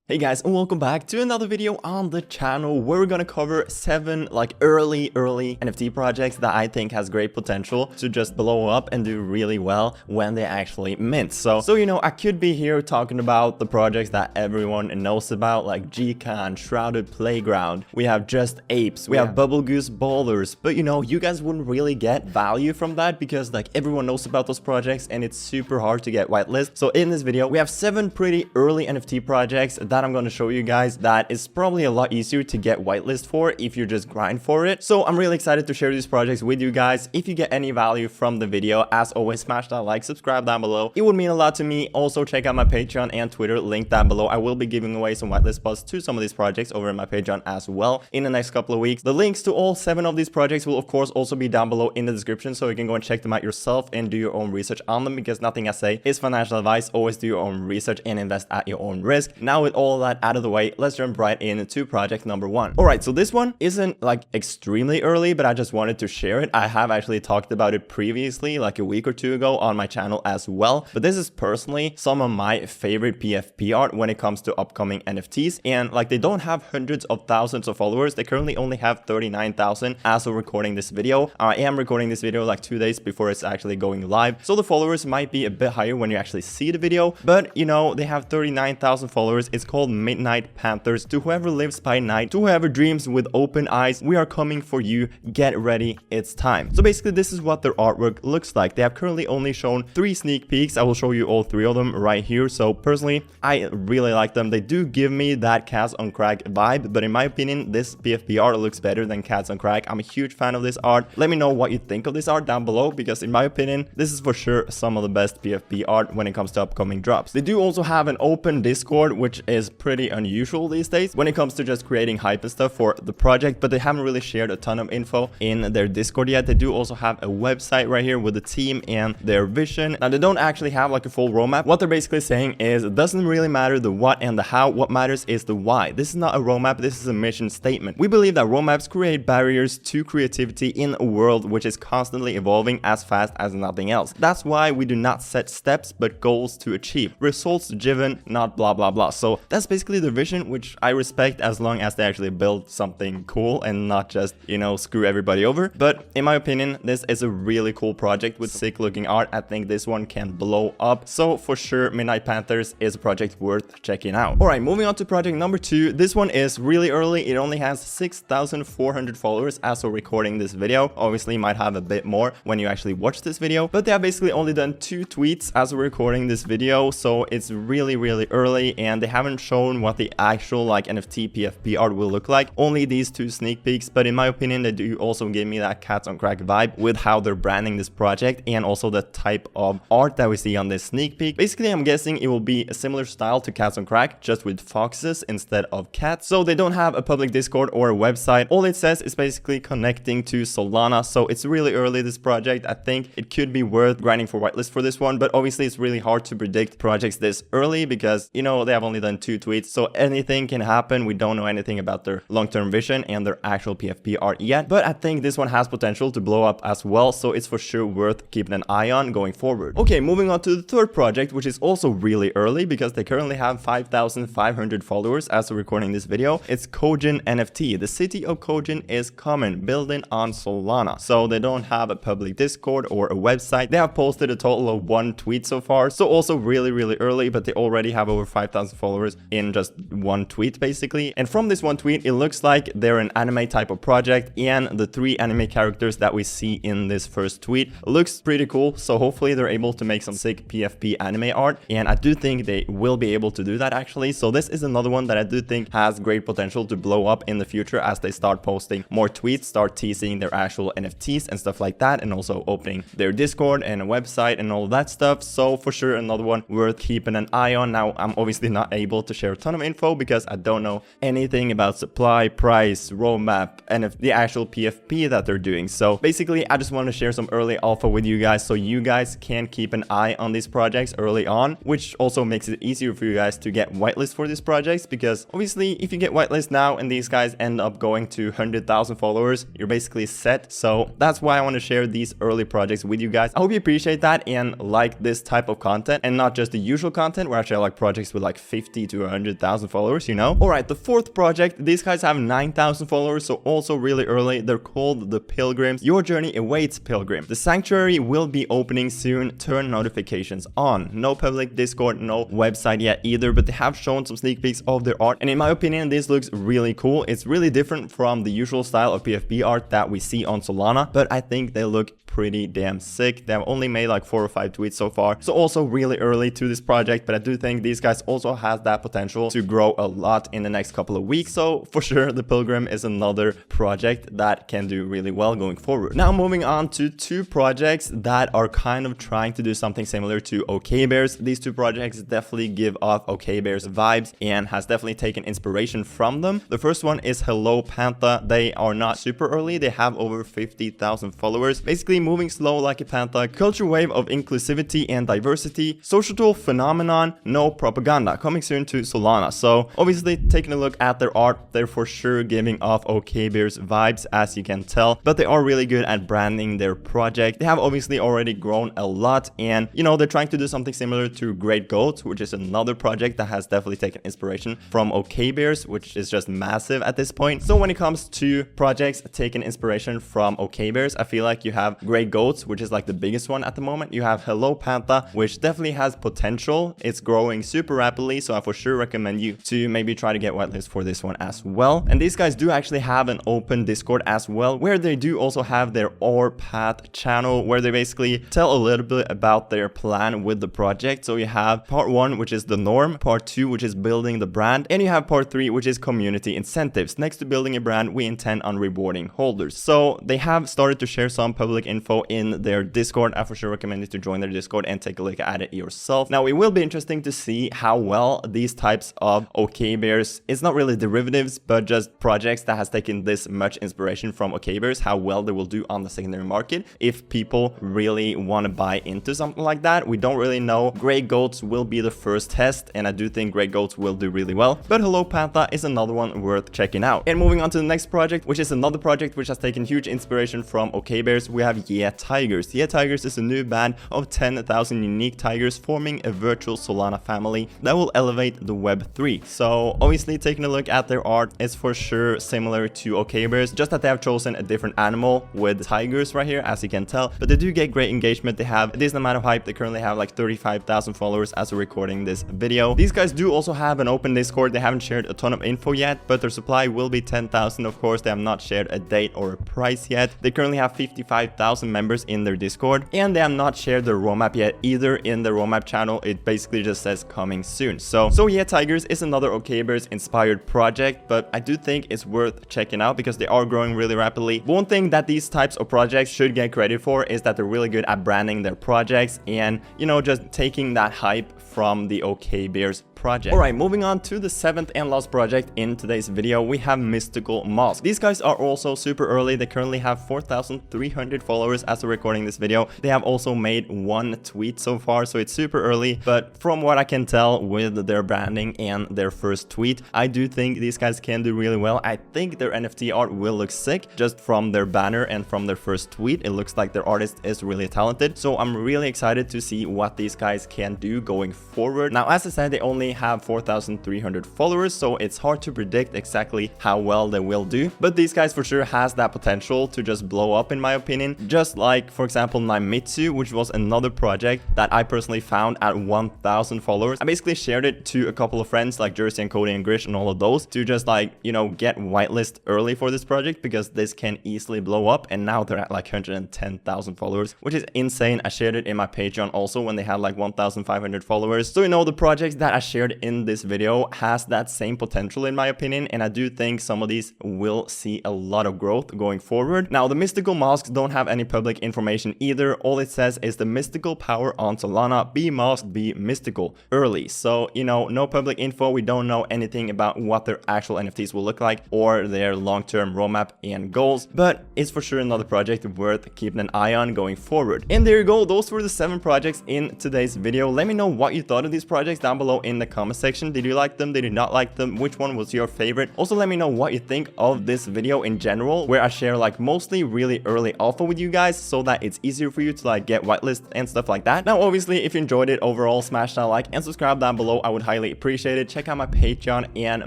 Hey guys, and welcome back to another video on the channel where we're gonna cover 7 early NFT projects that I think has great potential to just blow up and do really well when they actually mint. So you know, I could be here talking about the projects that everyone knows about, like Gcon, Shrouded Playground, we have Just Apes, we have Bubble Goose Ballers, but you know, you guys wouldn't really get value from that because everyone knows about those projects and it's super hard to get whitelist. So in this video, we have 7 pretty early NFT projects that I'm going to show you guys that is probably a lot easier to get whitelist for if you just grind for it. So I'm really excited to share these projects with you guys. If you get any value from the video, as always, smash that like, subscribe down below. It would mean a lot to me. Also check out my Patreon and Twitter link down below. I will be giving away some whitelist spots to some of these projects over in my Patreon as well in the next couple of weeks. The links to all 7 of these projects will of course also be down below in the description, so you can go and check them out yourself and do your own research on them, because nothing I say is financial advice. Always do your own research and invest at your own risk. Now with all that out of the way, let's jump right into project number 1. All right, so this one isn't extremely early, but I just wanted to share it. I have actually talked about it previously, like a week or 2 ago on my channel as well. But this is personally some of my favorite PFP art when it comes to upcoming NFTs. And they don't have hundreds of thousands of followers. They currently only have 39,000 as of recording this video. I am recording this video 2 days before it's actually going live, so the followers might be a bit higher when you actually see the video. But you know, they have 39,000 followers. It's called Midnight Panthers. To whoever lives by night, to whoever dreams with open eyes, we are coming for you. Get ready, it's time. So basically, this is what their artwork looks like. They have currently only shown 3 sneak peeks. I will show you all 3 of them right here. So personally, I really like them. They do give me that Cats on Crack vibe, but in my opinion, this PFP art looks better than Cats on Crack. I'm a huge fan of this art. Let me know what you think of this art down below, because in my opinion, this is for sure some of the best PFP art when it comes to upcoming drops. They do also have an open Discord, which is pretty unusual these days when it comes to just creating hype and stuff for the project, but they haven't really shared a ton of info in their Discord yet. They do also have a website right here with the team and their vision. Now, they don't actually have a full roadmap. What they're basically saying is it doesn't really matter the what and the how. What matters is the why. This is not a roadmap. This is a mission statement. We believe that roadmaps create barriers to creativity in a world which is constantly evolving as fast as nothing else. That's why we do not set steps but goals to achieve. Results driven, not blah blah blah. So that's basically the vision, which I respect as long as they actually build something cool and not just, you know, screw everybody over. But in my opinion, this is a really cool project with sick looking art. I think this one can blow up. So for sure, Midnight Panthers is a project worth checking out. All right, moving on to project number 2. This one is really early. It only has 6,400 followers as of recording this video. Obviously, might have a bit more when you actually watch this video, but they have basically only done 2 tweets as of recording this video. So it's really early, and they haven't shown what the actual NFT PFP art will look like. Only these 2 sneak peeks, but in my opinion, they do also give me that Cats on Crack vibe with how they're branding this project and also the type of art that we see on this sneak peek. Basically, I'm guessing it will be a similar style to Cats on Crack, just with foxes instead of cats. So they don't have a public Discord or a website. All it says is basically connecting to Solana. So it's really early, this project. I think it could be worth grinding for whitelist for this one, but obviously it's really hard to predict projects this early because, you know, they have only done 2 tweets, so anything can happen. We don't know anything about their long-term vision and their actual PFP art yet, but I think this one has potential to blow up as well, so it's for sure worth keeping an eye on going forward. Okay, moving on to the 3rd project, which is also really early because they currently have 5,500 followers as of recording this video. It's Kojin NFT. The city of Kojin is coming, building on Solana. So they don't have a public Discord or a website. They have posted a total of 1 tweet so far, so also really early, but they already have over 5,000 followers in just 1 tweet basically. And from this 1 tweet, it looks like they're an anime type of project, and the 3 anime characters that we see in this first tweet looks pretty cool. So hopefully they're able to make some sick PFP anime art, and I do think they will be able to do that actually. So this is another one that I do think has great potential to blow up in the future as they start posting more tweets, start teasing their actual NFTs and stuff like that, and also opening their Discord and a website and all that stuff. So for sure, another one worth keeping an eye on. Now, I'm obviously not able to share a ton of info because I don't know anything about supply, price, roadmap, and the actual PFP that they're doing. So basically, I just want to share some early alpha with you guys so you guys can keep an eye on these projects early on, which also makes it easier for you guys to get whitelist for these projects, because obviously if you get whitelist now and these guys end up going to 100,000 followers, you're basically set. So that's why I want to share these early projects with you guys. I hope you appreciate that and like this type of content, and not just the usual content where I share projects with 50 to to 100,000 followers, you know. Alright, the fourth project, these guys have 9,000 followers, so also really early. They're called the Pilgrims. Your journey awaits, Pilgrim. The sanctuary will be opening soon. Turn notifications on. No public Discord, no website yet either, but they have shown some sneak peeks of their art, and in my opinion this looks really cool. It's really different from the usual style of PFP art that we see on Solana, but I think they look pretty damn sick. They have only made like 4 or 5 tweets so far, so also really early to this project, but I do think these guys also has that potential to grow a lot in the next couple of weeks. So for sure the Pilgrim is another project that can do really well going forward. Now moving on to 2 projects that are kind of trying to do something similar to OKBears. These 2 projects definitely give off OKBears vibes and has definitely taken inspiration from them. The first one is Hello Pantha. They are not super early. They have over 50,000 followers. Basically moving slow like a Pantha, culture wave of inclusivity and diversity, social phenomenon, no propaganda, coming soon to Solana. So obviously taking a look at their art, they're for sure giving off OKBears vibes, as you can tell, but they are really good at branding their project. They have obviously already grown a lot, and you know, they're trying to do something similar to Great Goats, which is another project that has definitely taken inspiration from OKBears, which is just massive at this point. So when it comes to projects taking inspiration from OKBears, I feel like you have Great Goats, which is like the biggest one at the moment. You have Hello Pantha, which definitely has potential. It's growing super rapidly, so I for sure recommend you to maybe try to get whitelist for this one as well. And these guys do actually have an open Discord as well, where they do also have their Or Path channel, where they basically tell a little bit about their plan with the project. So you have part 1, which is the norm, part 2, which is building the brand, and you have part 3, which is community incentives. Next to building a brand, we intend on rewarding holders. So they have started to share some public info in their Discord. I for sure recommend you to join their Discord and take a look at it yourself. Now, it will be interesting to see how well these types of OKBears, it's not really derivatives, but just projects that has taken this much inspiration from OKBears, how well they will do on the secondary market. If people really want to buy into something like that, we don't really know. Great Goats will be the first test, and I do think Great Goats will do really well, but Hello Pantha is another one worth checking out. And moving on to the next project, which is another project which has taken huge inspiration from OKBears, we have Yeah Tigers. Yeah Tigers is a new band of 10,000 unique tigers forming a virtual Solana family that will elevate the Web3. So obviously taking a look at their art, it's for sure similar to OKBears, just that they have chosen a different animal with tigers right here, as you can tell, but they do get great engagement. They have a decent amount of hype. They currently have like 35,000 followers as we're recording this video. These guys do also have an open Discord. They haven't shared a ton of info yet, but their supply will be 10,000. Of course, they have not shared a date or a price yet. They currently have 55,000 members in their Discord, and they have not shared their roadmap yet either. In the roadmap channel, it basically just says coming soon. So Yeah Tigers is another OKBears inspired project, but I do think it's worth checking out because they are growing really rapidly. One thing that these types of projects should get credit for is that they're really good at branding their projects and, you know, just taking that hype from the OKBears project. Alright, moving on to the 7th and last project in today's video, we have Mystical Mosque. These guys are also super early. They currently have 4,300 followers as we're recording this video. They have also made 1 tweet so far, so it's super early, but from what I can tell with their branding and their first tweet, I do think these guys can do really well. I think their NFT art will look sick just from their banner and from their first tweet. It looks like their artist is really talented, so I'm really excited to see what these guys can do going forward. Now, as I said, they only have 4,300 followers, so it's hard to predict exactly how well they will do, but these guys for sure has that potential to just blow up, in my opinion, just like, for example, Naimitsu, which was another project that I personally found at 1,000 followers. I basically shared it to a couple of friends like Jersey and Cody and Grish and all of those to just like, you know, get whitelist early for this project because this can easily blow up, and now they're at like 110,000 followers, which is insane. I shared it in my Patreon also when they had like 1,500 followers. So, you know, the projects that I shared in this video has that same potential in my opinion, and I do think some of these will see a lot of growth going forward. Now, the Mystical Mosques don't have any public information either. All it says is the mystical power on Solana, be masked, be mystical early. So, you know, no public info. We don't know anything about what their actual NFTs will look like or their long-term roadmap and goals, but it's for sure another project worth keeping an eye on going forward. And there you go. Those were the 7 projects in today's video. Let me know what you thought of these projects down below in the the comment section. Did you like them? Did you not like them? Which one was your favorite? Also, let me know what you think of this video in general, where I share like mostly really early alpha with you guys so that it's easier for you to like get whitelist and stuff like that. Now, obviously, if you enjoyed it overall, smash that like and subscribe down below. I would highly appreciate it. Check out my Patreon and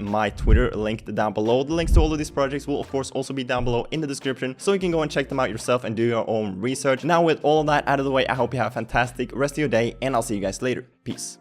my Twitter linked down below. The links to all of these projects will of course also be down below in the description, so you can go and check them out yourself and do your own research. Now, with all of that out of the way, I hope you have a fantastic rest of your day, and I'll see you guys later. Peace.